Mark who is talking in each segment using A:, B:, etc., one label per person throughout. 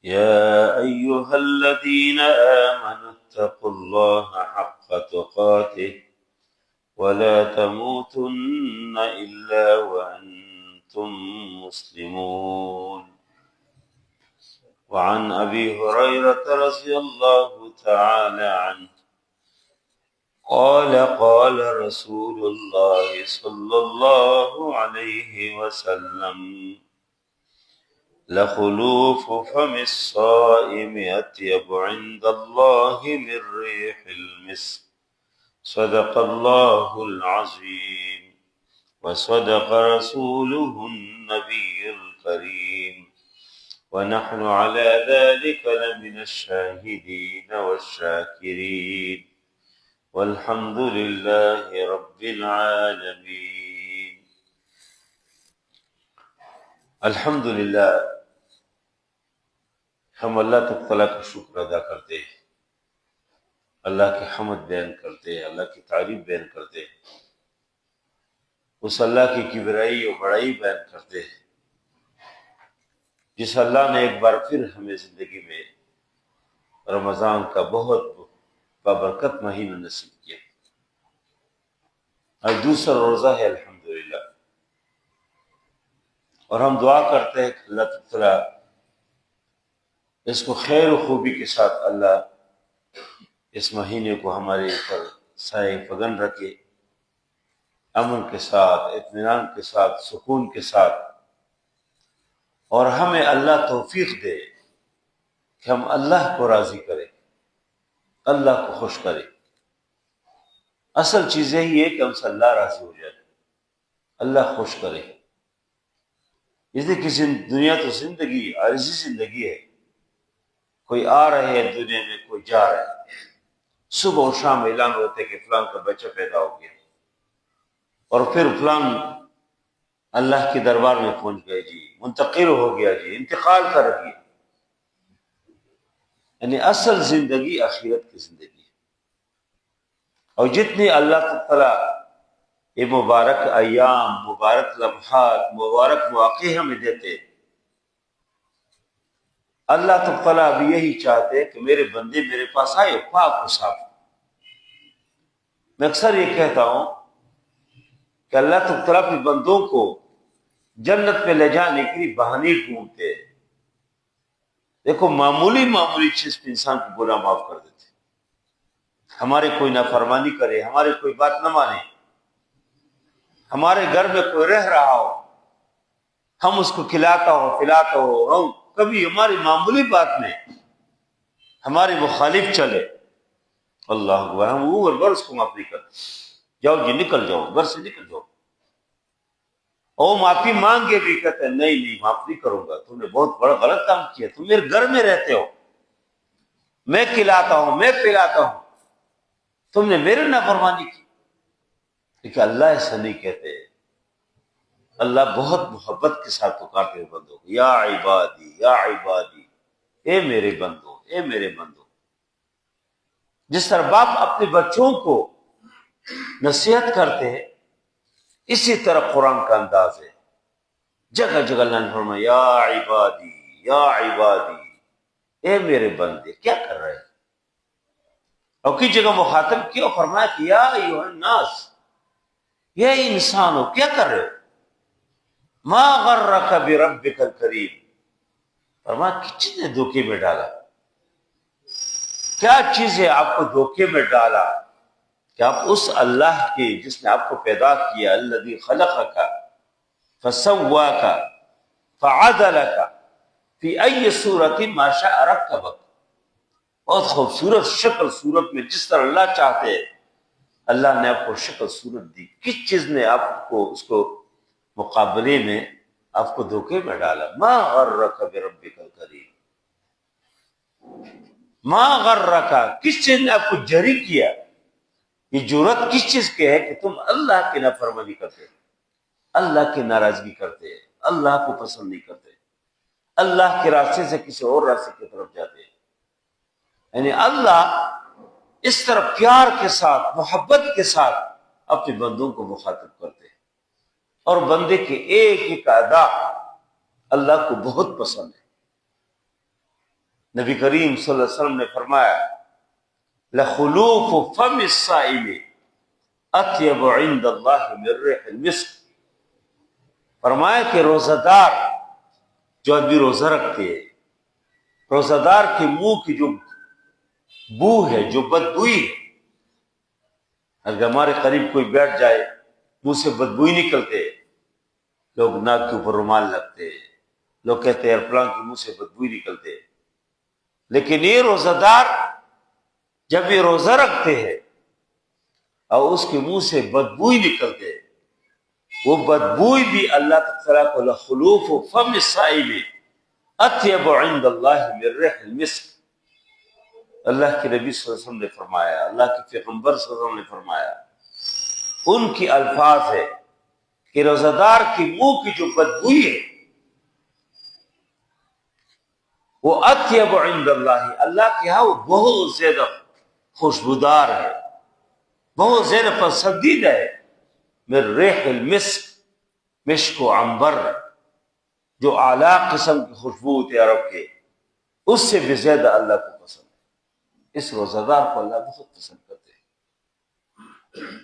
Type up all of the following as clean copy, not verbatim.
A: يا أيها الذين آمنوا اتقوا الله حق تقاته ولا تموتن إلا وأنتم مسلمون. وعن أبي هريرة رضي الله تعالى عنه قال قال رسول الله صلى الله عليه وسلم: لخلوف فم الصائم أطيب عند الله من ريح المسك. صدق الله العظيم وصدق رسوله النبي الكريم، ونحن على ذلك لمن الشاهدين والشاكرين، والحمد لله رب العالمين۔ الحمدللہ، ہم اللہ تعالیٰ کا شکر ادا کرتے ہیں، اللہ کی حمد بیان کرتے ہیں، اللہ کی تعریف بیان کرتے ہیں، اس اللہ کی کبریائی اور بڑائی بیان کرتے ہیں جس اللہ نے ایک بار پھر ہمیں زندگی میں رمضان کا بہت بابرکت مہینہ نصیب کیا، اور دوسرا روزہ ہے الحمدللہ، اور ہم دعا کرتے ہیں کہ اللہ تعالیٰ اس کو خیر و خوبی کے ساتھ اللہ اس مہینے کو ہمارے اوپر سائے فگن رکھے، امن کے ساتھ، اطمینان کے ساتھ، سکون کے ساتھ، اور ہمیں اللہ توفیق دے کہ ہم اللہ کو راضی کریں، اللہ کو خوش کریں۔ اصل چیز یہی ہے کہ ہم سے اللہ راضی ہو جائے، اللہ خوش کرے۔ اس لیے کہ دنیا تو زندگی عارضی زندگی ہے، کوئی آ رہے ہیں دنیا میں، کوئی جا رہا ہے، صبح و شام اعلان ہوتے کہ فلان کا بچہ پیدا ہو گیا، اور پھر فلان اللہ کے دربار میں پہنچ گئے جی، منتقل ہو گیا جی، انتقال کر گیا۔ یعنی اصل زندگی آخرت کی زندگی ہے، اور جتنی اللہ تعالیٰ یہ مبارک ایام، مبارک لمحات، مبارک مواقع ہمیں دیتے، اللہ تعالیٰ بھی یہی چاہتے کہ میرے بندے میرے پاس آئے پاک و صاف۔ میں اکثر یہ کہتا ہوں کہ اللہ تعالیٰ کے بندوں کو جنت میں لے جانے کے لیے بہانے ڈھونڈتے۔ دیکھو، معمولی چیز پہ انسان کو گناہ معاف کر دیتے، ہمارے کوئی نافرمانی کرے، ہمارے کوئی بات نہ مانے، ہمارے گھر میں کوئی رہ رہا ہو، ہم اس کو کھلاتا ہو پلاتا ہو، ہم کبھی ہماری معمولی بات میں ہمارے مخالف چلے، اللہ اکبر، ہم وہ اس کو معاف نہیں کرتے، جاؤ جی نکل جاؤ، گھر سے نکل جاؤ، اور معافی مانگے بھی کہتے ہیں نہیں معاف نہیں کروں گا، تم نے بہت بڑا غلط کام کیا، تم میرے گھر میں رہتے ہو، میں کھلاتا ہوں، میں پلاتا ہوں، تم نے میرے نافرمانی کی۔ لیکن اللہ ایسا نہیں کہتے، اللہ بہت محبت کے ساتھ پکارتے ہوئے بندوں کو، یا عبادی یا عبادی، اے میرے بندو، اے میرے بندو۔ جس طرح باپ اپنے بچوں کو نصیحت کرتے ہیں، اسی طرح قرآن کا انداز ہے، جگہ جگہ اللہ نے فرمایا یا عبادی یا عبادی، اے میرے بندے کیا کر رہے ہیں، اور کئی جگہ مخاطب کیا فرمایا کہ یا ایھا الناس، یہ انسان ہو کیا کر رہے ہو، ما غرک بربک الکریم، فرمایا کس چیز نے دھوکے میں ڈالا، کیا چیز ہے آپ کو دھوکے میں ڈالا کہ آپ اس اللہ کے جس نے آپ کو پیدا کیا، الذی خلقک فسواک فعدلک فی ای صورت ما شاء رکبک، بہت خوبصورت شکل صورت میں جس طرح اللہ چاہتے ہیں اللہ نے آپ کو شکل صورت دی، کس چیز نے آپ کو اس کو مقابلے میں آپ کو دھوکے میں ڈالا، ما غرک بربک الکریم، ما غرک، کس چیز نے آپ کو جری کیا، یہ جرت کس چیز کی ہے کہ تم اللہ کی نافرمانی کرتے، اللہ کی ناراضگی کرتے، اللہ کو پسند نہیں کرتے، اللہ کے راستے سے کسی اور راستے کی طرف جاتے ہیں۔ یعنی اللہ اس طرح پیار کے ساتھ، محبت کے ساتھ اپنے بندوں کو مخاطب کرتے ہیں، اور بندے کے ایک ایک ادا اللہ کو بہت پسند ہے۔ نبی کریم صلی اللہ علیہ وسلم نے فرمایا لخلوف فم الصائم اطیب عند اللہ من ریح المسک، فرمایا کہ روزہ دار جو آدمی روزہ رکھتے ہیں، روزہ دار کے منہ کی جو بو ہے، جو بدبوئی ہے، اگر ہمارے قریب کوئی بیٹھ جائے منہ سے بدبوئی نکلتے، لوگ ناک کے اوپر رومال لگتے، لوگ کہتے ہیں فلاں کے منہ سے بدبوئی نکلتے، لیکن یہ روزہ دار جب یہ روزہ رکھتے ہیں اور اس کے منہ سے بدبوئی نکلتے، وہ بدبوئی بھی اللہ تعالیٰ کو لخلوف فم الصائم اطیب عند اللہ من ریح المسک، اللہ کے نبی صلی اللہ علیہ وسلم نے فرمایا، اللہ کے پیغمبر صلی اللہ علیہ وسلم نے فرمایا، ان کی الفاظ ہے کہ روزہ دار کی منہ کی جو بدبوئی ہے وہ اطیب عند اللہ، اللہ کے ہاں وہ بہت زیادہ خوشبودار ہے، بہت زیادہ پسندیدہ ہے، من ریح المسک، مشک و عنبر جو اعلیٰ قسم کی خوشبو ہوتی ہے عرب کے، اس سے بھی زیادہ اللہ کو پسند ہے۔ اس روزہ دار کو اللہ بہت پسند کرتے ہیں،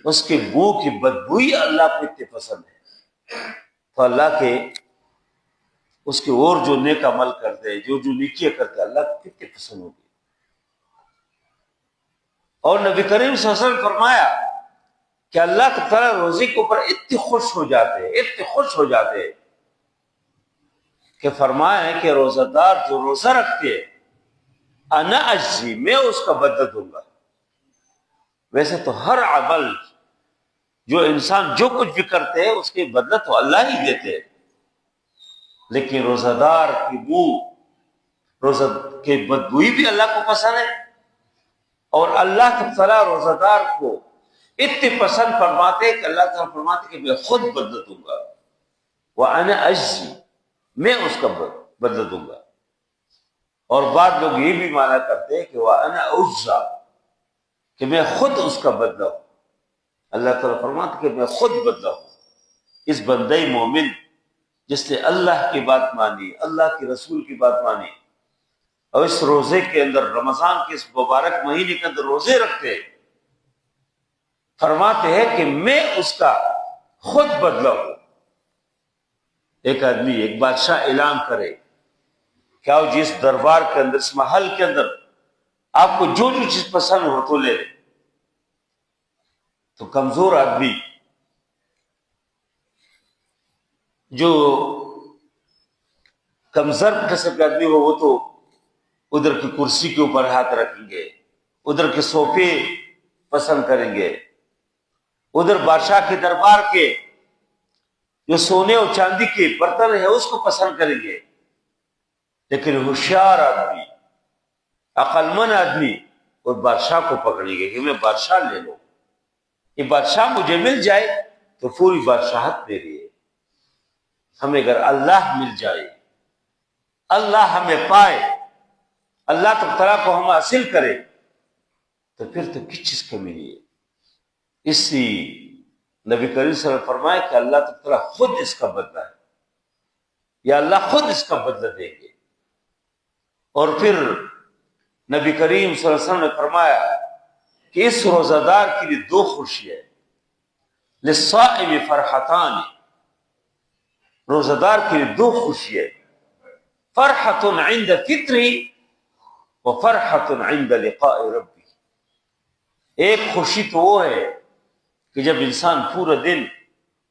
A: اس کے بو کی بدبوئی اللہ کو اتنی پسند ہے، تو اللہ کے اس کے اور جو نیک عمل کرتے ہیں، جو نیکیاں کرتے ہیں، اللہ کو کتنے پسند ہوگی۔ اور نبی کریم صلی اللہ علیہ وسلم نے فرمایا کہ اللہ تعالیٰ روزے کے اوپر اتنے خوش ہو جاتے ہیں، اتنے خوش ہو جاتے ہیں کہ فرمایا ہے کہ روزہ دار جو روزہ رکھتے ہیں انا اجزی، میں اس کا بدلہ دوں گا۔ ویسے تو ہر عمل جو انسان جو کچھ بھی کرتے ہیں اس کے بدلہ تو اللہ ہی دیتے ہیں، لیکن روزہ دار کی بو، روزہ کی بدبوئی بھی اللہ کو پسند ہے، اور اللہ تعالیٰ روزہ دار کو اتنے پسند فرماتے کہ اللہ تعالیٰ فرماتے کہ میں خود بدلہ دوں گا، وَأَنَا أَجْزِي، میں اس کا بدلہ دوں گا۔ اور بعض لوگ یہ بھی مانا کرتے ہیں کہ وَأَنَا أُجْزَى، کہ میں خود اس کا بدلہ ہوں۔ اللہ تعالیٰ فرماتے کہ میں خود بدلہ ہوں۔ اس بندے مومن جس نے اللہ کی بات مانی، اللہ کے رسول کی بات مانی، اور اس روزے کے اندر، رمضان کے اس مبارک مہینے کے اندر روزے رکھتے، فرماتے ہیں کہ میں اس کا خود بدلہ ہوں۔ ایک آدمی، ایک بادشاہ اعلان کرے کہ آؤ جس دربار کے اندر، اس محل کے اندر آپ کو جو جو چیز پسند ہو تو لے لیں، تو کمزور آدمی جو کمزور قسم کا آدمی ہو، وہ تو ادھر کی کرسی کے اوپر ہاتھ رکھیں گے، ادھر کے صوفے پسند کریں گے، ادھر بادشاہ کے دربار کے جو سونے اور چاندی کے برتن ہیں اس کو پسند کریں گے، لیکن ہوشیار آدمی، عقل مند آدمی اور بادشاہ کو پکڑیں گے کہ میں بادشاہ لے لوں، یہ بادشاہ مجھے مل جائے تو پوری بادشاہت میری ہے۔ ہمیں اگر اللہ مل جائے، اللہ ہمیں پائے، اللہ تعالیٰ کو ہم حاصل کرے، تو پھر تو کس چیز کمی نہیں ہے۔ اسی نبی کریم صلی اللہ علیہ وسلم نے فرمایا کہ اللہ تعالیٰ خود اس کا بدلہ ہے، یا اللہ خود اس کا بدلہ دیں گے۔ اور پھر نبی کریم صلی اللہ علیہ وسلم نے فرمایا کہ اس روزہ دار کے لیے دو خوشیاں، للصائم فرحتان، روزہ دار کے لیے دو خوشیاں، فرحۃ عند فطری وفرحۃ عند لقاء ربی۔ ایک خوشی تو وہ ہے کہ جب انسان پورا دن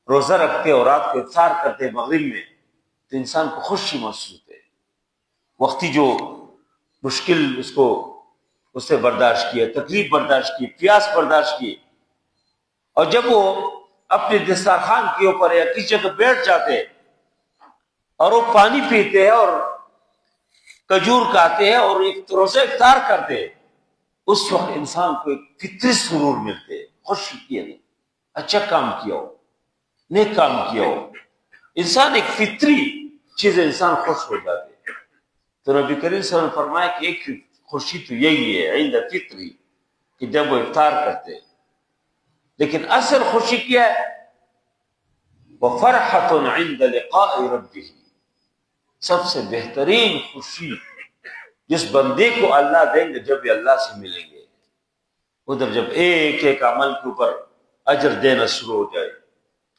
A: روزہ رکھتے اور رات کو افطار کرتے مغرب میں، تو انسان کو خوشی محسوس ہوتی ہے، وقتی جو مشکل اس نے برداشت کیا، تکلیف برداشت کی، پیاس برداشت کی، اور جب وہ اپنے دسترخوان کے اوپر یا کسی جگہ بیٹھ جاتے اور وہ پانی پیتے ہیں اور کھجور کھاتے ہیں اور ایک روزہ افطار کرتے ہیں، اس وقت انسان کو ایک فطری سرور ملتے، خوشی کیا نہیں، اچھا کام کیا ہو، نیک کام کیا ہو، انسان ایک فطری چیز انسان خوش ہو جاتے۔ تو نبی کریم صلی اللہ علیہ وسلم نے فرمایا کہ ایک خوشی تو یہی ہے عند فطری، کہ جب وہ افطار کرتے، لیکن اصل خوشی کیا ہے؟ وَفَرْحَةٌ عِنْدَ لِقَاءِ رَبِّهِ، سب سے بہترین خوشی جس بندے کو اللہ دیں گے جب یہ اللہ سے ملیں گے، ادھر جب ایک ایک عمل کے اوپر اجر دینا شروع ہو جائے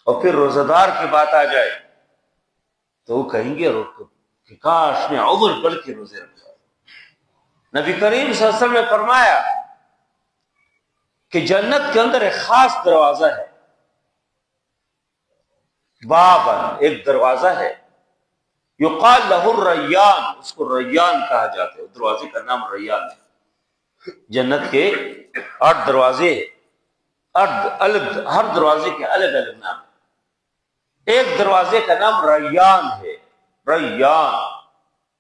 A: اور پھر روزہ دار کی بات آ جائے تو وہ کہیں گے کہ کاش میں عمر بھر کے روزے رکھا۔ نبی کریم صلی اللہ علیہ وسلم نے فرمایا کہ جنت کے اندر ایک خاص دروازہ ہے، بابن، ایک دروازہ ہے، یقال لہ الریان، اس کو ریان کہا جاتا ہے، دروازے کا نام ریان ہے۔ جنت کے 8 دروازے ہیں، ہر دروازے کے الگ الگ نام ہیں۔ ایک دروازے کا نام ریان ہے، ریان،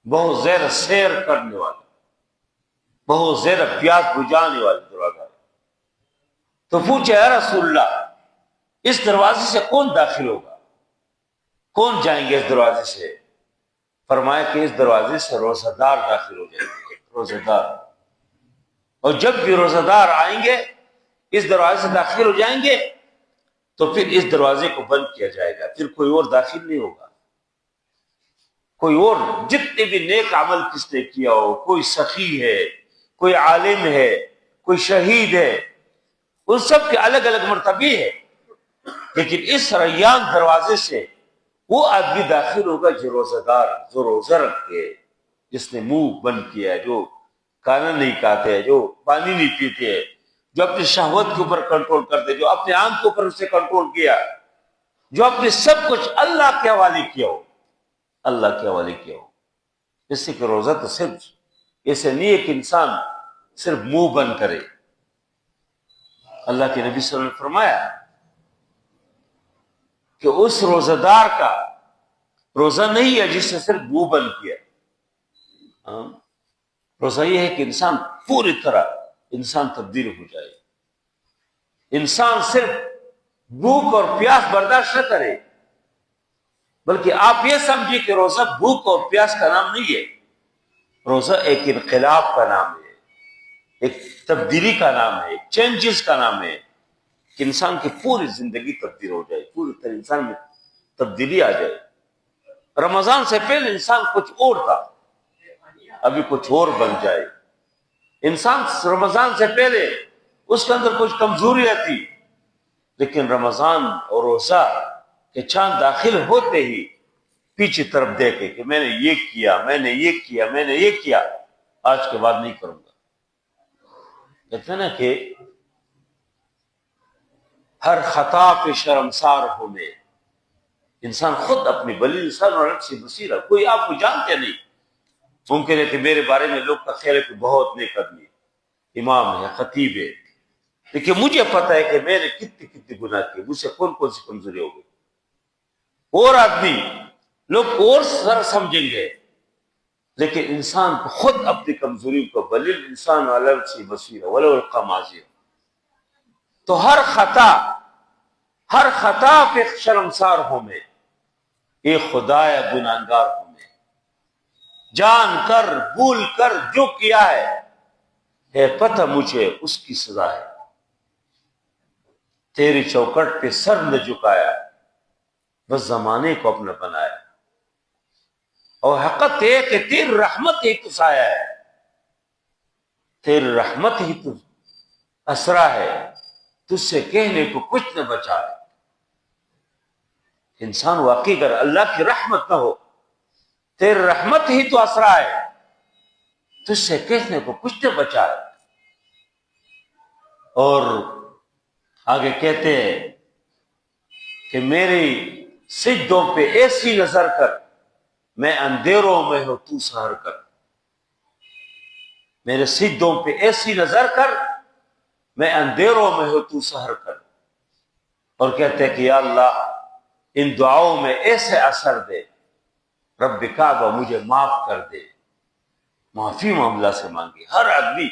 A: بہت زیادہ سیر کرنے والا، بہت زیادہ پیاس بجھانے والا دروازہ ہے۔ تو پوچھا یا رسول اللہ، اس دروازے سے کون داخل ہوگا، کون جائیں گے اس دروازے سے؟ فرمایا کہ اس دروازے سے روزہ دار داخل ہو جائیں گے، روزہ دار، اور جب بھی روزہ دار آئیں گے اس دروازے سے داخل ہو جائیں گے تو پھر اس دروازے کو بند کیا جائے گا، پھر کوئی اور داخل نہیں ہوگا۔ کوئی اور جتنے بھی نیک عمل کس نے کیا ہو، کوئی سخی ہے، کوئی عالم ہے، کوئی شہید ہے، ان سب کے الگ الگ مرتبے ہے، لیکن اس ریان دروازے سے وہ آدمی داخل ہوگا جو روزہ دار، جو روزہ رکھتے، جس نے منہ بند کیا ہے، جو کھانا نہیں کھاتے، جو پانی نہیں پیتے، جو اپنی شہوت کے اوپر کنٹرول کرتے، جو اپنے آنکھ کے اوپر اسے کنٹرول کیا، جو اپنے سب کچھ اللہ کے حوالے کیا ہو، اللہ کے حوالے کیا ہو۔ اس سے کہ روزہ تو صرف ایسے نہیں ہے کہ انسان صرف منہ بند کرے۔ اللہ کے نبی صلی اللہ علیہ وسلم نے فرمایا کہ اس روزہ دار کا روزہ نہیں ہے جس نے صرف منہ بند کیا۔ روزہ یہ ہے کہ انسان پوری طرح انسان تبدیل ہو جائے، انسان صرف بھوک اور پیاس برداشت نہ کرے، بلکہ آپ یہ سمجھیں کہ روزہ بھوک اور پیاس کا نام نہیں ہے، روزہ ایک انقلاب کا نام ہے، ایک تبدیلی کا نام ہے، ایک چینجز کا نام ہے، کہ انسان کی پوری زندگی تبدیل ہو جائے، پوری طرح انسان میں تبدیلی آ جائے۔ رمضان سے پہلے انسان کچھ اور تھا، ابھی کچھ اور بن جائے۔ انسان رمضان سے پہلے اس کے اندر کچھ کمزوریاں تھی، لیکن رمضان اور روزہ کے چاند داخل ہوتے ہی پیچھے طرف دیکھے کہ میں نے یہ کیا، میں نے یہ کیا، میں نے یہ کیا، آج کے بعد نہیں کروں گا۔ کہتے ہیں نا کہ ہر خطا پہ شرمسار ہونے، انسان خود اپنی بلی انسان اور نفس بصیرہ، کوئی آپ کو جانتے نہیں، ممکن ہے کہ میرے بارے میں لوگ کا خیال ہے کہ بہت نیک آدمی، امام ہے، خطیب ہے، لیکن مجھے پتہ ہے کہ میں نے کتنے گناہ کیے، مجھ سے کون کون سی کمزوری ہو گئی۔ اور آدمی لوگ اور سر سمجھیں گے، لیکن انسان کو خود اپنی کمزوری کو، بل الانسان علی نفسہ بصیرہ ولو القی معاذیرہ، تو ہر خطا پہ شرمسار ہوں میں، اے خدایا گناہگار ہوں میں، جان کر بھول کر جو کیا ہے پتہ مجھے اس کی سزا ہے، تیری چوکٹ پہ سر نہ جھکایا، بس زمانے کو اپنا بنایا، اور حقیقت ہے کہ تیری رحمت ہی تو سایہ ہے، تیری رحمت ہی تو اسرا ہے، تجھ سے کہنے کو کچھ نہ بچا ہے۔ انسان واقعی اگر اللہ کی رحمت نہ ہو، تیری رحمت ہی تو اسرا ہے، تجھ سے کہنے کو کچھ نہ بچا ہے۔ اور آگے کہتے ہیں کہ میری سجدوں پہ ایسی نظر کر، میں اندھیروں میں ہوں تو سحر کر، میرے سجدوں پہ ایسی نظر کر، میں اندھیروں میں ہوں تو سحر کر۔ اور کہتے ہیں کہ یا اللہ ان دعاؤں میں ایسے اثر دے، رب کعبہ مجھے معاف کر دے، معافی معاملہ سے مانگے۔ ہر آدمی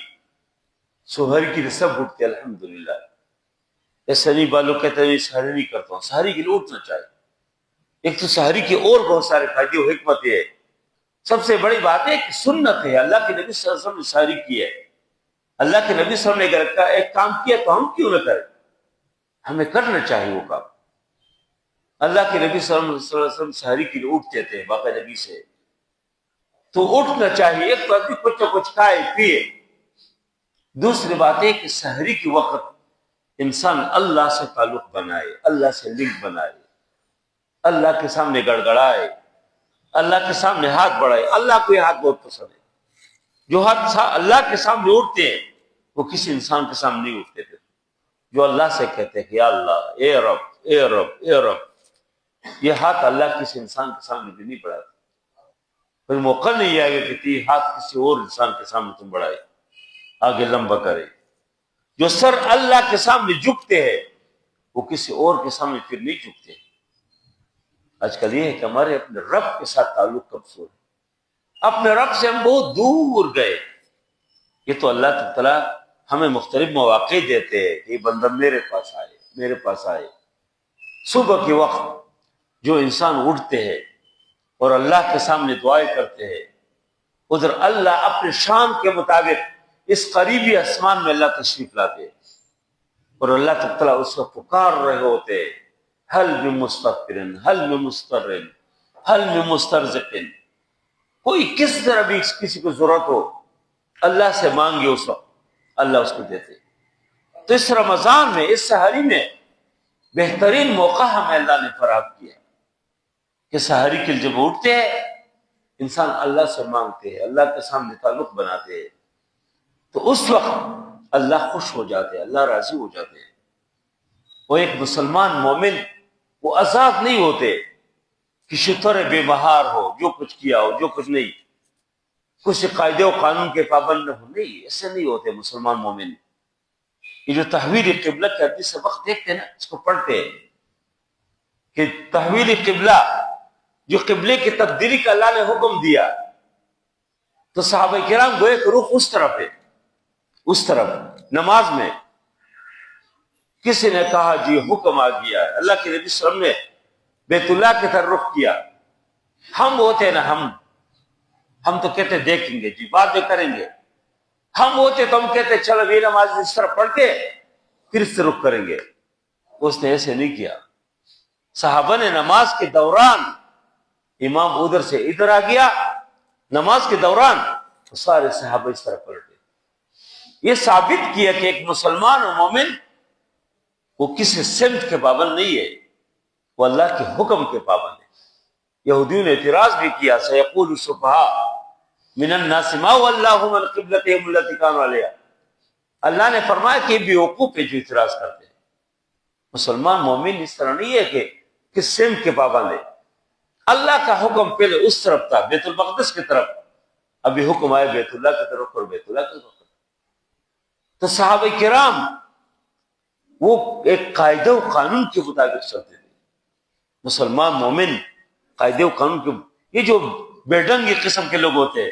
A: سحر کی سب اٹھتے الحمدللہ، ایسے نہیں بالوں کہتے ہیں سحری نہیں کرتا ہوں، سحری کے لیے اٹھنا چاہیے۔ ایک تو سحری کے اور بہت سارے فائدے و حکمت ہے، سب سے بڑی بات ہے کہ سنت ہے، اللہ کے نبی صلی اللہ علیہ وسلم نے سحری کی ہے، اللہ کے نبی صلی اللہ علیہ وسلم نے ایک کام کیا تو ہم کیوں نہ کریں، ہمیں کرنا چاہیے وہ کام۔ اللہ کے نبی صلی اللہ علیہ وسلم سحری کے لیے اٹھتے تھے باقاعدگی سے، تو اٹھنا چاہیے. ایک تو آدمی کچھ نہ کچھ کھائے پیے. دوسری بات ہے کہ سحری کے وقت انسان اللہ سے تعلق بنائے, اللہ سے لنک بنائے, اللہ کے سامنے گڑگڑائے, اللہ کے سامنے ہاتھ بڑھائے. اللہ کو یہ ہاتھ بہت پسند ہے. جو ہاتھ اللہ کے سامنے اٹھتے ہیں وہ کسی انسان کے سامنے نہیں اٹھتے تھے. جو اللہ سے کہتے ہیں کہ یا اللہ, اے رب, اے رب, اے رب, یہ ہاتھ اللہ کسی انسان کے سامنے بھی نہیں بڑھاتے. کوئی موقع نہیں آئے گا کہ یہ ہاتھ کسی اور انسان کے سامنے تم بڑھائے, آگے لمبا کرے. جو سر اللہ کے سامنے جھکتے ہیں وہ کسی اور کے سامنے پھر نہیں جھکتے. آج کل یہ ہے کہ ہمارے اپنے رب کے ساتھ تعلق کمزور ہے. اپنے رب سے ہم بہت دور گئے. یہ تو اللہ تعالیٰ ہمیں مختلف مواقع دیتے ہیں کہ یہ بندہ میرے پاس آئے, میرے پاس آئے. صبح کے وقت جو انسان اٹھتے ہیں اور اللہ کے سامنے دعائیں کرتے ہیں, ادھر اللہ اپنے شان کے مطابق اس قریبی آسمان میں اللہ تشریف لاتے ہیں اور اللہ تعالیٰ اس کو پکار رہے ہوتے ہیں, حل من مستغفر, حل من مستر, حل من مسترزق. کوئی کس طرح بھی کسی کو ضرورت ہو اللہ سے مانگے, اس وقت اللہ اس کو دیتے. تو اس رمضان میں, اس سحری میں بہترین موقع ہمیں اللہ نے فراہم کیا کہ سحری کے جب اٹھتے ہیں انسان اللہ سے مانگتے ہیں, اللہ کے سامنے تعلق بناتے ہیں, تو اس وقت اللہ خوش ہو جاتے ہیں, اللہ راضی ہو جاتے ہیں. وہ ایک مسلمان مومن وہ آزاد نہیں ہوتے کہ شطر بے بہار ہو, جو کچھ کیا ہو, جو کچھ نہیں, کچھ قاعدے و قانون کے پابند نہ ہو. نہیں, ایسے نہیں ہوتے مسلمان مومن. یہ جو تحویل قبلہ کے حدیث سے وقت دیکھتے ہیں نا, اس کو پڑھتے ہیں کہ تحویل قبلہ, جو قبلے کی تبدیلی کا اللہ نے حکم دیا, تو صحابہ کرام گوئے کہ رخ اس طرف ہے, اس طرف. نماز میں کسی نے کہا جی حکم آ گیا ہے, اللہ کے نبی صلی اللہ علیہ وسلم نے بیت اللہ کی طرف رخ کیا. ہم ہوتے نا, ہم تو کہتے دیکھیں گے جی, بعد میں کریں گے. ہم ہوتے تو ہم کہتے چلو یہ نماز اس طرح پڑھتے پھر اس سے رخ کریں گے. اس نے ایسے نہیں کیا. صحابہ نے نماز کے دوران, امام ادھر سے ادھر آ گیا, نماز کے دوران تو سارے صحابہ اس طرح پلٹے. یہ ثابت کیا کہ ایک مسلمان و مومن وہ کسی سمت کے پابند نہیں ہے, وہ اللہ کے حکم کے پابند ہے. یہودیوں نے اعتراض بھی کیا, سیقول السفہاء من الناس ما ولاهم عن قبلتهم التي كانوا عليها. اللہ نے فرمایا کہ یہ بیوقوف ہے جو اعتراض کرتے ہیں. مسلمان مومن اس طرح نہیں ہے کہ کس سمت کے پابند ہے. اللہ کا حکم پہلے اس طرف تھا, بیت المقدس کی طرف, ابھی حکم آئے بیت اللہ کی طرف اور بیت اللہ کی طرف. تو صحابہ کرام وہ ایک قاعدہ و قانون کے مطابق چلتے تھے. مسلمان مومن قاعدے و قانون کے, یہ جو بے ڈنگی قسم کے لوگ ہوتے ہیں,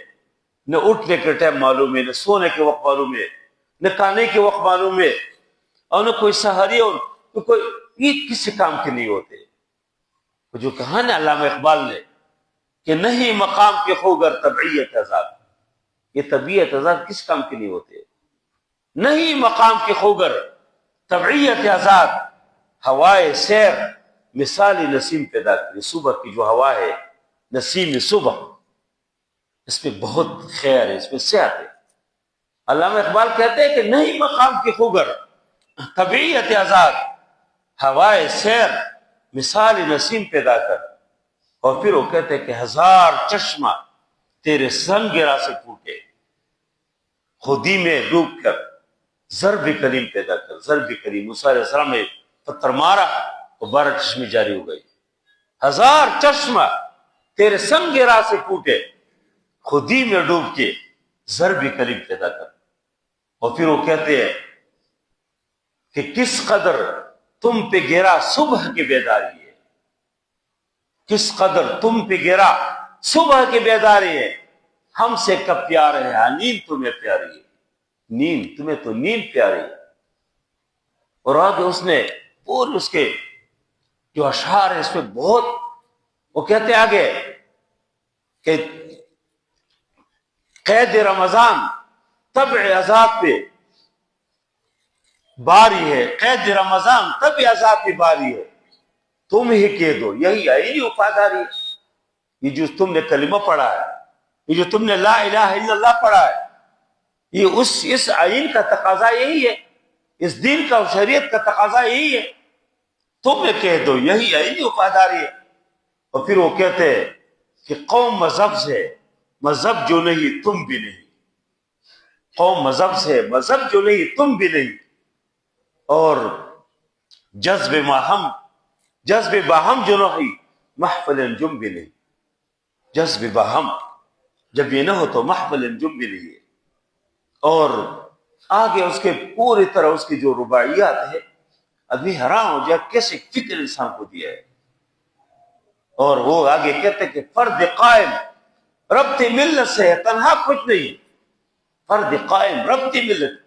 A: نہ اٹھنے کے ٹائم معلوم ہے, نہ سونے کے وقت معلوم ہے, نہ کھانے کے وقت معلوم ہے, اور نہ کوئی سحری, اور کوئی, یہ کسی کام کے نہیں ہوتے. جو کہا نا علامہ اقبال نے کہ نہیں مقام کے خوگر طبعیت آزاد, یہ طبیعت آزاد کس کام کے نہیں ہوتے. نہیں مقام کے خوگر طبعیت آزاد, ہوائے سیر مثالی نسیم پیدا کری. صبح کی جو ہوا ہے, نسیم صبح, اس میں بہت خیر ہے, اس میں صحت ہے. علامہ اقبال کہتے ہیں کہ نہیں مقام کے خوگر طبعیت آزاد, ہوائے سیر مثال نسیم پیدا کر. اور پھر وہ کہتے ہیں کہ ہزار چشمہ تیرے سنگ گرا سے پھوٹے, خودی میں ڈوب کر ضرب کریم پیدا کر. ضرب کریم, موسیٰ علیہ السلام نے پتھر مارا تو 12 چشمے جاری ہو گئی. ہزار چشمہ تیرے سنگ گرا سے پھوٹے, خودی میں ڈوب کے ضرب کریم پیدا کر. اور پھر وہ کہتے ہیں کہ کس قدر تم پہ گرا صبح کی بیداری ہے, کس قدر تم پہ گرا صبح کی بیداری ہے, ہم سے کب پیار ہے, ہاں نیند تمہیں پیاری ہے, نیند تمہیں تو نیند پیاری ہے. اور آگے اس نے پورے اس کے جو اشعار ہے اس میں بہت, وہ کہتے آگے کہ قید رمضان طبع عذاب پہ باری ہے, قید رمضان طبع عذاب پہ باری ہے, تم ہی کہہ دو یہی آئی وفاداری ہے. یہ جو تم نے کلمہ پڑھا ہے یہ جو تم نے لا الہ الا اللہ پڑھا ہے، یہ اس آئین کا تقاضا یہی ہے، اس دین کا شریعت کا تقاضا یہی ہے، تم نے کہہ دو یہی آئینی وفاداری ہے۔ اور پھر وہ کہتے ہیں کہ قوم مذہب سے، مذہب جو نہیں تم بھی نہیں، قوم مذہب سے، مذہب جو نہیں تم بھی نہیں، اور جذب باہم جو نہیں محفل انجم بھی نہیں، جذب باہم جب یہ نہ ہو تو محفل انجم بھی نہیں ہے۔ اور آگے اس کے پوری طرح اس کی جو رباعیات ہے، ابھی حیران ہو جائے کیسے فکر انسان کو دیا ہے۔ اور وہ آگے کہتے کہ فرد قائم ربط ملت سے ہے، تنہا کچھ نہیں، فرد قائم ربط ملت،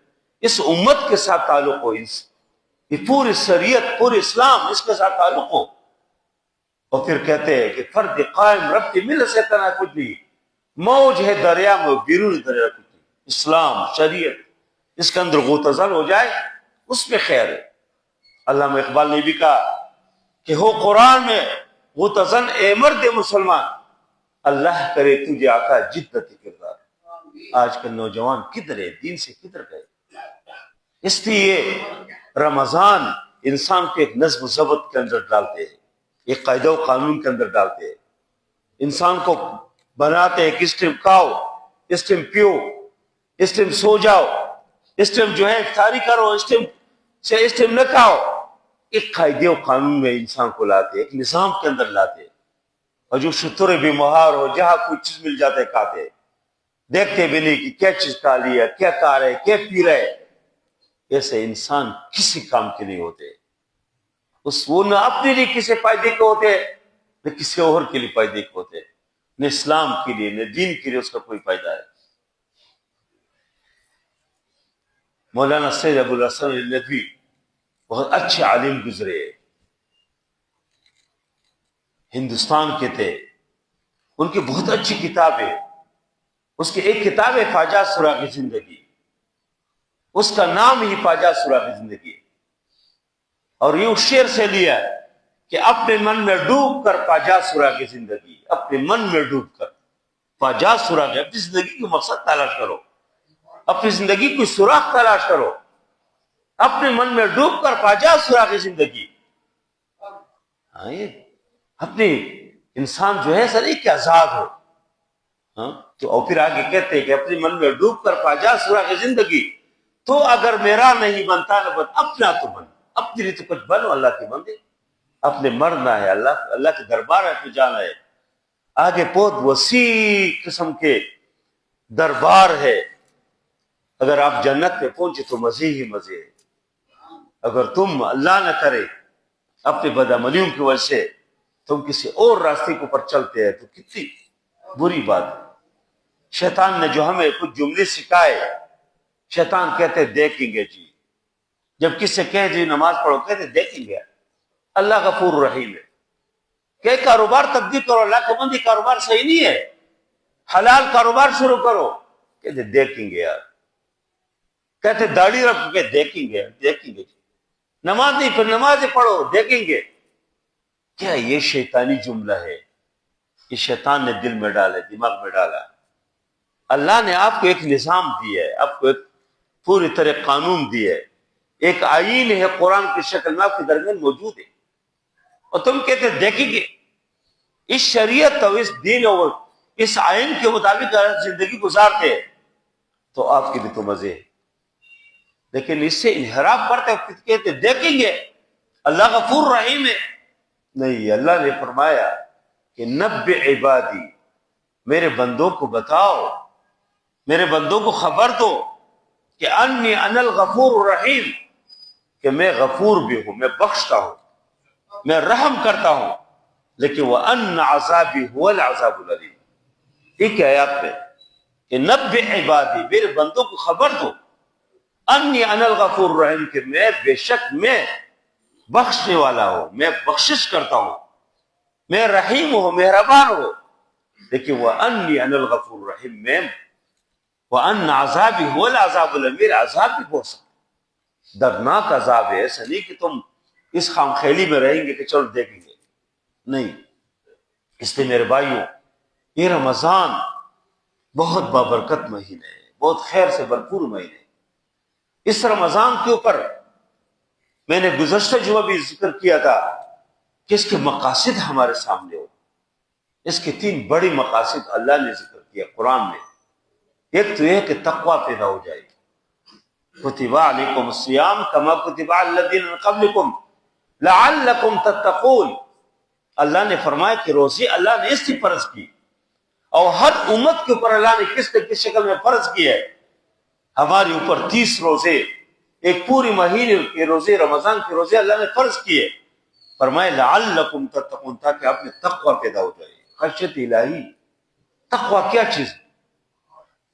A: اس امت کے ساتھ تعلق ہو، یہ پوری شریعت، پوری اسلام اس کے ساتھ تعلق ہو۔ اور پھر کہتے ہیں کہ فرد قائم ربط ملت سے تنہا کچھ نہیں، موج ہے دریا میں بیرون دریا کچھ نہیں، اسلام شریعت اس کے اندر غوطہ ہو جائے اس میں خیر ہے۔ علامہ اقبال نے بھی کہا کہ ہو قرآن میں غوطہ اے مرد مسلمان، اللہ کرے تجھے آقا جدت کردار۔ آج کل نوجوان کدھر ہے، دین سے کدھر گئے؟ اس لیے رمضان انسان کو ایک نظم و ضبط کے اندر ڈالتے ہیں، ایک قاعدہ و قانون کے اندر ڈالتے ہیں، انسان کو بناتے ہیں کہ اس ٹائم کھاؤ، اس ٹائم پیو، اس ٹائم سو جاؤ، اس ٹائم جو ہے افطاری کرو، اس ٹائم نہ کھاؤ۔ ایک قاعدے و قانون میں انسان کو لاتے، ایک نظام کے اندر لاتے، اور جو شتر بھی مہار ہو، جہاں کوئی چیز مل جاتا ہے کھاتے، دیکھتے بھی نہیں کہ کیا چیز کھا لیا، کیا کھا رہے، کیا پی رہے۔ ایسے انسان کسی کام کے نہیں ہوتے، وہ نہ اپنے لیے کسی فائدے کے ہوتے نہ کسی اور کے لیے فائدے کے ہوتے، نہ اسلام کے لیے نہ دین کے لیے اس کا کوئی فائدہ ہے۔ مولانا سید ابو الحسن الندوی بہت اچھے عالم گزرے، ہندوستان کے تھے، ان کی بہت اچھی کتاب ہے، اس کی ایک کتاب ہے فاجا سراغ زندگی، اس کا نام ہی فاجا سراغ زندگی، اور یہ اس شعر سے لیا ہے کہ اپنے من میں ڈوب کر فاجا سراغ زندگی، اپنے من میں ڈوب کر فاجا سراغ، اپنی زندگی کو مقصد تلاش کرو، اپنی زندگی کو سوراخ تلاش کرو، اپنے من میں ڈوب کر فاجا سراغ زندگی۔ اپنی انسان جو ہے سر کہ آزاد ہو، تو اور پھر آگے کہتے ہیں کہ اپنے من میں ڈوب کر فاجا سراغ زندگی، تو اگر میرا نہیں بنتا نہ بن اپنا تو بن، اپنے لیے تو کچھ بنو، اللہ کے بندے، اپنے مرنا ہے، اللہ کے دربار ہے تو جانا ہے، آگے بہت وسیع قسم کے دربار ہے۔ اگر آپ جنت میں پہنچے تو مزے ہی مزے ہے، اگر تم اللہ نہ کرے اپنے بدعملیوں کی وجہ سے تم کسی اور راستے کے اوپر چلتے ہیں تو کتنی بری بات ہے۔ شیطان نے جو ہمیں کچھ جملے سکھائے، شیطان کہتے دیکھیں گے جی، جب کس سے کہے جی نماز پڑھو، کہتے دیکھیں گے، اللہ غفور رحیم ہے، کہ کاروبار تبدیل کرو، اللہ کے بندی کاروبار صحیح نہیں ہے، حلال کاروبار شروع کرو، کہتے دیکھیں گے یار، کہتے داڑھی رکھو، کہ دیکھیں گے جی، نماز نہیں پھر نماز پڑھو، دیکھیں گے۔ کیا یہ شیطانی جملہ ہے؟ یہ شیطان نے دل میں ڈالا، دماغ میں ڈالا۔ اللہ نے آپ کو ایک نظام دیا ہے، آپ کو ایک پوری طرح قانون دیا ہے، ایک آئین ہے قرآن کی شکل میں آپ کے درمیان موجود ہے، اور تم کہتے دیکھیں گے۔ اس شریعت اور اس دین اور اس آئین کے مطابق زندگی گزارتے ہیں تو آپ کے بھی تو مزے ہیں، لیکن اس سے انحراف کرتے کہتے دیکھیں گے اللہ غفور رحیم ہے۔ نہیں، اللہ نے فرمایا کہ نبئ عبادی، میرے بندوں کو بتاؤ، میرے بندوں کو خبر دو کہ انی انا الغفور الرحیم، کہ میں غفور بھی ہوں، میں بخشتا ہوں، میں رحم کرتا ہوں، لیکن وَأَنَّ عَذَابِي هُوَ الْعَذَابُ الْأَلِيمُ۔ یہ کیا ہے آپ پہ کہ نبئ عبادی، میرے بندوں کو خبر دو، انی انا الغفور الرحیم، کہ میں بے شک میں بخشنے والا ہوں، میں بخشش کرتا ہوں، میں رحیم ہوں، مہربان ہوں، لیکن وَأَنِّي أَنَا الْغَفُورُ الرَّحِيمُ، میں وَأَنَّ عَذَابِي هُوَ الْعَذَابُ الْأَلِيمُ، میرا عذاب بھی بہت دردناک عذاب ہے، ایسا نہیں کہ تم اس خام خیلی میں رہیں گے کہ چلو دیکھیں گے، نہیں۔ اس لیے میرے بھائیوں، یہ رمضان بہت بابرکت مہینے ہے، بہت خیر سے بھرپور مہینے۔ اس رمضان کے اوپر میں نے گزشتہ جمعہ بھی ذکر کیا تھا کہ اس کے مقاصد ہمارے سامنے ہو۔ اس کے 3 بڑی مقاصد اللہ نے ذکر کیا قرآن میں۔ ایک تو یہ کہ تقوی پیدا ہو جائے، کتب علیکم الصیام کما کتب علی الذین من قبلکم لعلکم تتقون۔ اللہ نے فرمایا کہ روزے اللہ نے اس کی فرض کی، اور ہر امت کے اوپر اللہ نے کس نہ کس شکل میں فرض کی ہے۔ ہمارے اوپر 30 روزے، ایک پوری مہینے کے روزے، رمضان کے روزے اللہ نے فرض کیے۔ فرمائے لعلکم تتقون، تاکہ آپ میں تقوی پیدا ہو جائے، خشیت الہی۔ تقوی کیا چیز ہے؟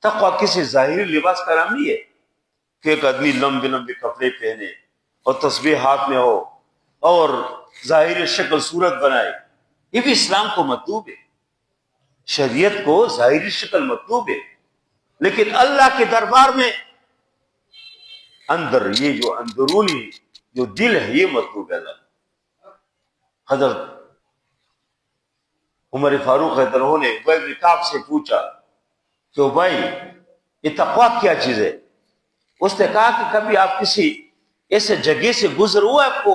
A: تقوی کسی ظاہری لباس کا نام نہیں ہے کہ ایک آدمی لمبے لمبے کپڑے پہنے اور تسبیح ہاتھ میں ہو اور ظاہری شکل صورت بنائے۔ یہ بھی اسلام کو مطلوب ہے، شریعت کو ظاہری شکل مطلوب ہے، لیکن اللہ کے دربار میں اندر یہ جو اندرونی جو دل ہے یہ مطلوب ہے۔ اللہ حضرت عمر فاروق رضی اللہ عنہ نے ابی بن کعب سے پوچھا کہ بھائی یہ تقویٰ کیا چیز ہے؟ اس نے کہا کہ کبھی آپ کسی ایسے جگہ سے گزر ہوا آپ کو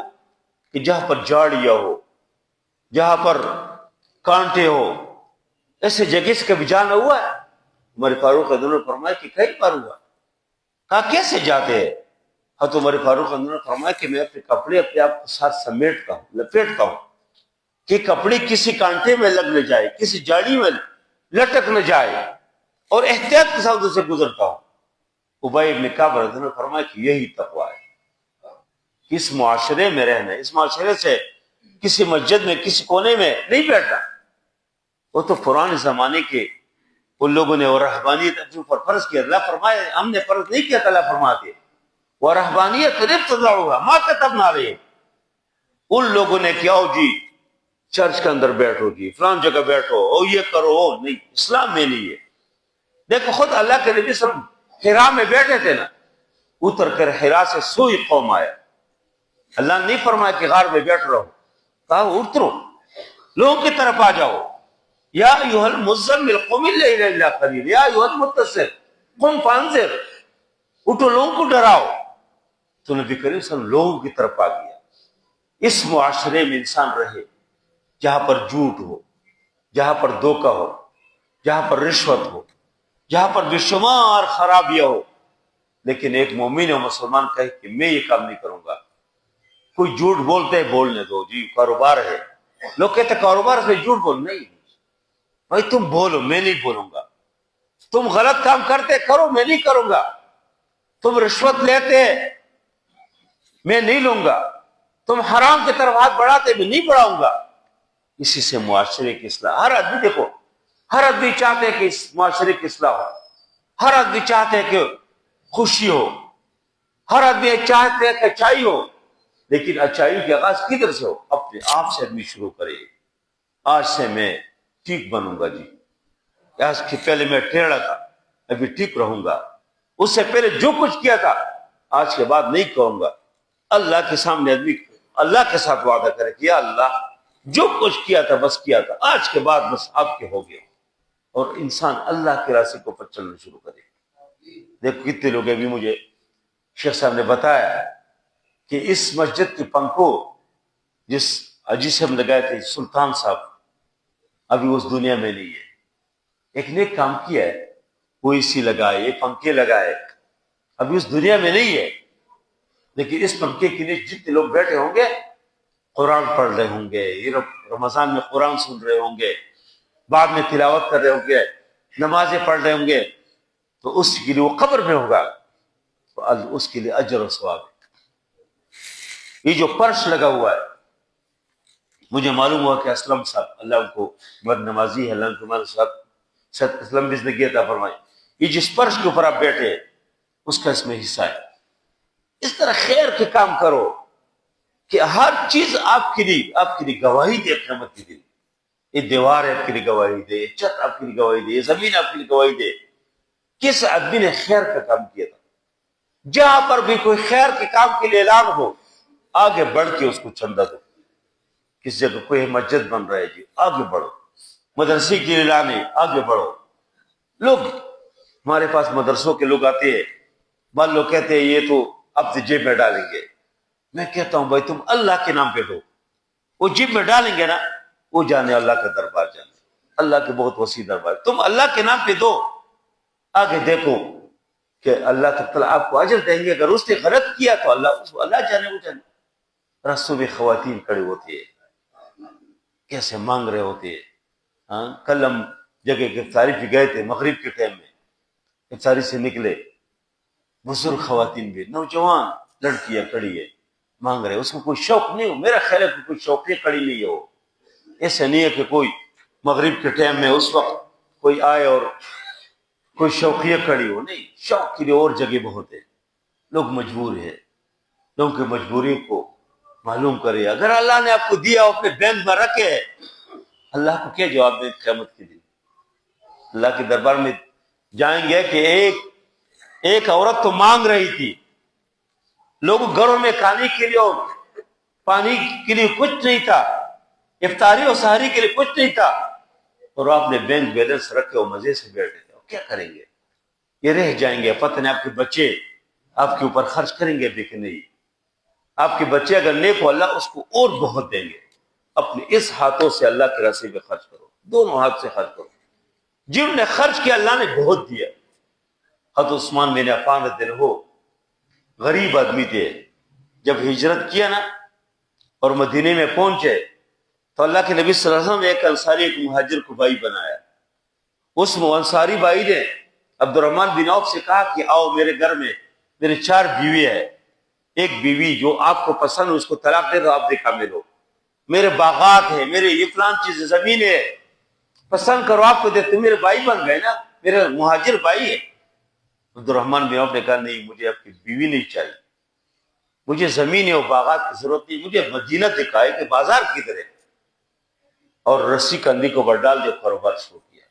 A: کہ جہاں پر جھاڑیاں ہو، جہاں پر کانٹے ہو، ایسے جگہ سے کبھی جانا ہوا ہے؟ عمر فاروق رضی اللہ عنہ نے فرمایا کہ کئی بار ہوا۔ کہا کیسے جاتے ہیں؟ حضرت عمر فاروق رضی اللہ عنہ نے فرمایا کہ میں اپنے کپڑے اپنے آپ کے ساتھ سمیٹتا ہوں، لپیٹتا ہوں کہ کپڑے کسی کانٹے میں لگ نہ جائے، کسی جاڑی میں لٹک نہ جائے، اور احتیاط کے ساتھ اسے گزرتا ہوں۔ ابی بن کعب رضی اللہ عنہ نے فرمایا کہ یہی تقویٰ ہے، اس معاشرے میں رہنا، اس معاشرے سے کسی مسجد میں کسی کونے میں نہیں بیٹھنا۔ وہ تو پرانے زمانے کے ان لوگوں نے وہ رہبانیت اپنے اوپر فرض کیا۔ اللہ فرمائے ہم نے فرض نہیں کیا، اللہ فرماتے وہ رہبانیت ابتدعوها ما كتبنا علیہم۔ ان لوگوں نے کیا ہو جی چرچ کے اندر بیٹھو جی، فلان جگہ بیٹھو، او یہ کرو، او نہیں، اسلام میں نہیں ہے۔ دیکھو خود اللہ کے نبی صلی اللہ علیہ وسلم حرا میں بیٹھے تھے نا، اتر کر حرا سے سوئی قوم آیا۔ اللہ نے نہیں فرمایا کہ غار میں بیٹھ رہو، کہا اترو لوگوں کی طرف آ جاؤ، یا ایھا المزمل قم اللیل الا قلیلا، یا ایھا المدثر قم فانذر، اٹھو لوگوں کو ڈراؤ۔ تو نبی کریم صلی اللہ علیہ وسلم لوگوں کی طرف آ گیا۔ اس معاشرے میں انسان رہے جہاں پر جھوٹ ہو، جہاں پر دھوکہ ہو، جہاں پر رشوت ہو، جہاں پر بے شمار خرابیاں ہو، لیکن ایک مومن و مسلمان کہے کہ میں یہ کام نہیں کروں گا۔ کوئی جھوٹ بولتے ہیں بولنے دو جی، کاروبار ہے، لوگ کہتے ہیں کاروبار سے جھوٹ بول، نہیں بھائی تم بولو، میں نہیں بولوں گا۔ تم غلط کام کرتے کرو، میں نہیں کروں گا۔ تم رشوت لیتے میں نہیں لوں گا، تم حرام کی طرف ہاتھ بڑھاتے میں نہیں بڑھاؤں گا۔ اسی سے معاشرے کی اصلاح، ہر آدمی دیکھو، ہر آدمی چاہتے ہیں کہ اس معاشرے کی اصلاح ہو، ہر آدمی چاہتے ہیں کہ خوشی ہو، ہر آدمی چاہتے ہیں کہ اچائی ہو، لیکن اچائی کے آغاز کدھر سے ہو؟ اپنے آپ سے آدمی شروع کرے۔ آج سے میں ٹھیک بنوں گا جی، آج کے پہلے میں ٹیڑھا تھا، ابھی ٹھیک رہوں گا، اس سے پہلے جو کچھ کیا تھا آج کے بعد نہیں کروں گا۔ اللہ کے سامنے آدمی اللہ کے ساتھ وعدہ کرے کہ یا اللہ جو کچھ کیا تھا بس کیا تھا، آج کے بعد بس آپ کے ہو گیا، اور انسان اللہ کے راستے کو پر چلنا شروع کرے۔ دیکھو کتنے لوگ ابھی مجھے شیخ صاحب نے بتایا کہ اس مسجد کے پنکھوں جس ہم لگائے تھے سلطان صاحب ابھی اس دنیا میں نہیں ہے۔ ایک نیک کام کیا ہے، وہ اسی لگائے، پنکھے لگائے، ابھی اس دنیا میں نہیں ہے، لیکن اس پنکھے کے لیے جتنے لوگ بیٹھے ہوں گے قرآن پڑھ رہے ہوں گے، یہ رمضان میں قرآن سن رہے ہوں گے، بعد میں تلاوت کر رہے ہوں گے، نمازیں پڑھ رہے ہوں گے، تو اس کے لیے وہ قبر میں ہوگا تو اس کے لیے اجر و ثواب ہے۔ یہ جو فرش لگا ہوا ہے، مجھے معلوم ہوا کہ اسلم صاحب اللہ ان کو بد نمازی ہے، اللہ ان کو صاحب اسلم بھی زندگی عطا فرمائے، یہ جس فرش کے اوپر آپ بیٹھے ہیں اس کا اس میں حصہ ہے۔ اس طرح خیر کے کام کرو کہ ہر چیز آپ کے لیے گواہی دے قیامت کے دن۔ یہ دیوار آپ کے لیے گواہی دے، یہ چھت آپ کے لیے گواہی دے، یہ زمین آپ کے لیے گواہی دے کس آدمی نے خیر کا کام کیا تھا۔ جہاں پر بھی کوئی خیر کے کام کے لیے اعلان ہو آگے بڑھ کے اس کو چندہ دو۔ کس جگہ کوئی مسجد بن رہا ہے جی، آگے بڑھو، مدرسے کے لیے اعلان ہے، آگے بڑھو، لوگ ہمارے پاس مدرسوں کے لوگ آتے ہیں، بعض لوگ کہتے ہیں یہ تو اب سے جیب میں ڈالیں گے. میں کہتا ہوں بھائی تم اللہ کے نام پہ دو، وہ جیب میں ڈالیں گے نا، وہ جانے اللہ کا دربار جانے، اللہ کے بہت وسیع دربار. تم اللہ کے نام پہ دو، آگے دیکھو کہ اللہ تعالیٰ آپ کو اجر دیں گے. اگر اس نے غلط کیا تو اللہ جانے وہ جانے. رستوں میں خواتین کھڑے ہوتے ہیں، کیسے مانگ رہے ہوتے ہیں. ہاں، کل ہم جگہ گرفتاری پہ گئے تھے، مغرب کے ٹائم میں گرفتاری سے نکلے، بزرگ خواتین بھی، نوجوان لڑکیاں کھڑی ہے مانگ رہے. اس کو کوئی شوق نہیں ہو، میرا خیال ہے کہ کوئی شوقیہ کھڑی نہیں ہو. ایسا نہیں ہے کہ کوئی مغرب کے ٹائم میں اس وقت کوئی آئے اور کوئی شوقیہ کھڑی ہو، نہیں. شوق کے لیے اور جگہ بہت ہے. لوگ مجبور ہے، لوگوں کی مجبوری کو معلوم کرے. اگر اللہ نے آپ کو دیا اپنے بینک میں رکھے، اللہ کو کیا جواب دیں قیامت کے دن؟ اللہ کے دربار میں جائیں گے کہ ایک عورت تو مانگ رہی تھی، لوگوں گھروں میں کھانے کے لیے اور پانی کے لیے کچھ نہیں تھا، افطاری اور سحری کے لیے کچھ نہیں تھا، اور آپ نے بینک بیلنس رکھے اور مزے سے بیٹھے تھے. کیا کریں گے؟ یہ رہ جائیں گے. پتہ نہیں آپ کے بچے آپ کے اوپر خرچ کریں گے بھی کہ نہیں. آپ کے بچے اگر نیک ہو اللہ اس کو اور بہت دیں گے. اپنے اس ہاتھوں سے اللہ کے راستے میں خرچ کرو، دونوں ہاتھ سے خرچ کرو. جنہوں نے خرچ کیا اللہ نے بہت دیا. حضرت عثمان بن عفان رضی اللہ عنہ غریب آدمی تھے. جب ہجرت کیا نا اور مدینے میں پہنچے تو اللہ کے نبی صلی اللہ علیہ وسلم نے ایک انصاری ایک مہاجر کو بھائی بنایا. اس انصاری بھائی نے عبد الرحمن بن عوف سے کہا کہ آؤ میرے گھر میں، میرے 4 بیوی ہے، ایک بیوی جو آپ کو پسند ہے اس کو طلاق دے دو، آپ دیکھا میں لو. میرے باغات ہیں، میرے یہ فلان چیز زمین ہے، پسند کرو آپ کو دے. تو میرے بھائی بن گئے نا، میرے مہاجر بھائی ہے. عبد الرحمن بن عوف نے کہا نہیں، مجھے آپ کی بیوی نہیں چاہیے، مجھے زمین اور باغات کی ضرورت نہیں، مجھے مدینہ دکھائے کہ بازار کدھر ہے. اور رسی کندھی کو بڑھ ڈال دے، کاروبار شروع کیا.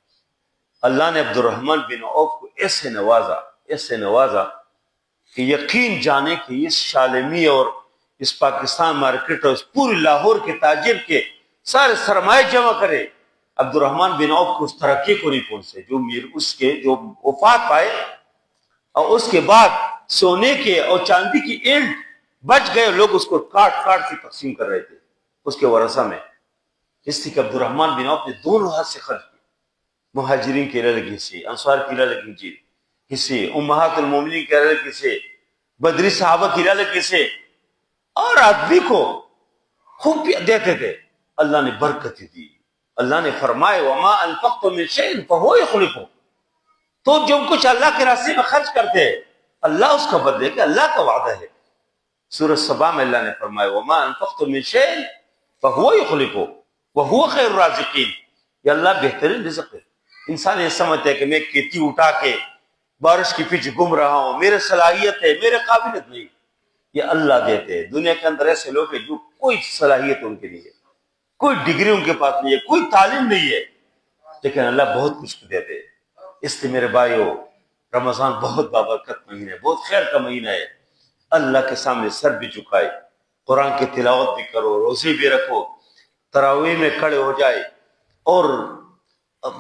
A: اللہ نے عبد الرحمن بن عوف کو ایسے نوازا کہ یقین جانے کہ اس شالمی اور اس پاکستان مارکیٹ اور اس پوری لاہور کے تاجر کے سارے سرمایہ جمع کرے، عبد الرحمن بن عوف کو اس ترقی کو نہیں پہنچے جو وفات پائے. اور اس کے بعد سونے کے اور چاندی کی اینٹ بچ گئے، لوگ اس کو کاٹ کے تقسیم کر رہے تھے اس کے ورثہ میں. اس لیے کہ عبد الرحمن بن عوف نے دونوں ہاتھ سے خرچ کیا. مہاجرین کے الگ حصے، انصار کے الگ حصے، امہات المومنین کے الگ حصے، بدری صحابہ کے الگ حصے، اور آدمی کو خوب دیتے تھے. اللہ نے برکت دی. اللہ نے فرمائے وما انفقتم من شیء فهو يخلفه. تو جو کچھ اللہ کے راستے میں خرچ کرتے ہیں اللہ اس کا بدلے کہ اللہ کا وعدہ ہے. سورۃ سبا میں اللہ نے فرمایا وما انفقتم من شیء فهو يخلفه وهو خیر الرازقین. یہ اللہ بہترین رزق ہے. انسان یہ سمجھتا ہے کہ میں کھیتی اٹھا کے بارش کے پیچھے گھوم رہا ہوں، میرے صلاحیت ہے، میرے قابلیت نہیں. یہ اللہ دیتے ہیں. دنیا کے اندر ایسے لوگ ہیں جو کوئی صلاحیت ان کے لیے، کوئی ڈگری ان کے پاس نہیں ہے، کوئی تعلیم نہیں ہے، لیکن اللہ بہت کچھ دیتے ہیں. اس لیے میرے بھائیو، رمضان بہت بابرکت مہینہ ہے، بہت خیر کا مہینہ ہے. اللہ کے سامنے سر بھی جھکائے، قرآن کی تلاوت بھی کرو، روزے بھی رکھو، تراویح میں کھڑے ہو جائے، اور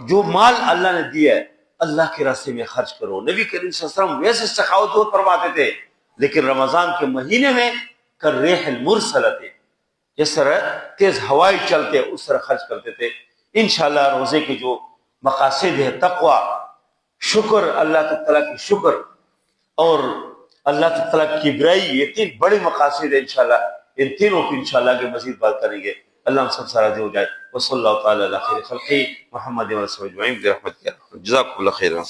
A: جو مال اللہ نے دیا ہے اللہ کے راستے میں خرچ کرو. نبی کریم صلی اللہ علیہ وسلم ویسے سخاوت بہت فرماتے تھے، لیکن رمضان کے مہینے میں کالریح المرسلۃ، جس طرح تیز ہوائیں چلتے اس طرح خرچ کرتے تھے. انشاءاللہ روزے کے جو مقاصد ہے، تقوی، شکر، اللہ تعالیٰ کی شکر اور اللہ تعالیٰ کی برائی، یہ 3 بڑے مقاصد ہیں. انشاءاللہ ان تینوں کی انشاءاللہ کے مزید بات کریں گے. اللہ ہم سب سے راضی ہو جائے. وصلی اللہ تعالی علی خیر خلقہ محمد و صحبہ اجمعین برحمتہ. جزاکم اللہ خیرا.